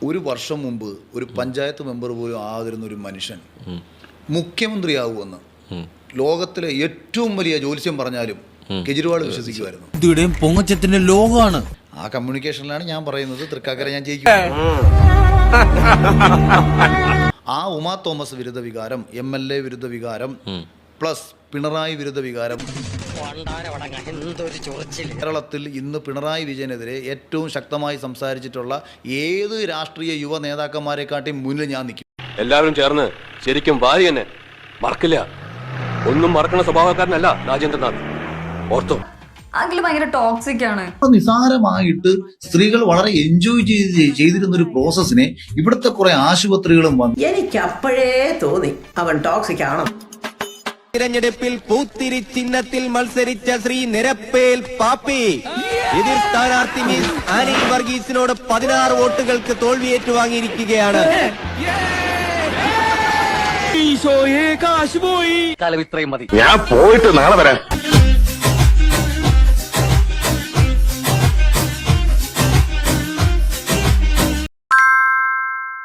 ഒരു വർഷം മുമ്പ് ഒരു പഞ്ചായത്ത് മെമ്പർ പോലും ആകാതിരുന്ന ഒരു മനുഷ്യൻ മുഖ്യമന്ത്രിയാകുമെന്ന് ലോകത്തിലെ ഏറ്റവും വലിയ ജ്യോത്സ്യം പറഞ്ഞാലും കെജ്രിവാൾ വിശ്വസിക്കുമായിരുന്നു. പൊങ്ങച്ചത്തിന്റെ ലോകമാണ്. ആ കമ്മ്യൂണിക്കേഷനിലാണ് ഞാൻ പറയുന്നത് തൃക്കാക്കര ഞാൻ ജയിക്കും. ആ ഉമാ തോമസ് വിരുദ്ധ വികാരം, MLA വിരുദ്ധ വികാരം, പ്ലസ് പിണറായി വിരുദ്ധ വികാരം, കേരളത്തിൽ ഇന്ന് പിണറായി വിജയനെതിരെ ഏറ്റവും ശക്തമായി സംസാരിച്ചിട്ടുള്ള ഏത് രാഷ്ട്രീയ യുവ നേതാക്കന്മാരെക്കാട്ടിയും മുന്നിൽ ഞാൻ നിൽക്കും. എല്ലാവരും ചേർന്ന് ശരിക്കും വാരി തന്നെ മറക്കില്ല. ഒന്നും മറക്കണ സ്വഭാവക്കാരനല്ല രാജേന്ദ്രനാഥ്, ഓർത്തോ. അങ്കിൾ ഭയങ്കര ടോക്സിക് ആണ്. നിസാരമായിട്ട് സ്ത്രീകൾ വളരെ എൻജോയ് ചെയ്തിരുന്ന ഒരു പ്രോസസ്സിനെ ഇവിടുത്തെ കുറെ ആശുപത്രികളും വന്നു. എനിക്ക് അപ്പോഴേ തോന്നി അവൻ ടോക്സിക് ആണ്. തിരഞ്ഞെടുപ്പിൽ പൂത്തിരി ചിഹ്നത്തിൽ മത്സരിച്ച ശ്രീ നിരപ്പേൽ പാപ്പി എതിർ സ്ഥാനാർത്ഥി മിസ് ആനി വർഗീസിനോട് 16 വോട്ടുകൾക്ക് തോൽവി ഏറ്റുവാങ്ങിയിരിക്കുകയാണ്. ഞാൻ പോയിട്ട് നാളെ വരാം.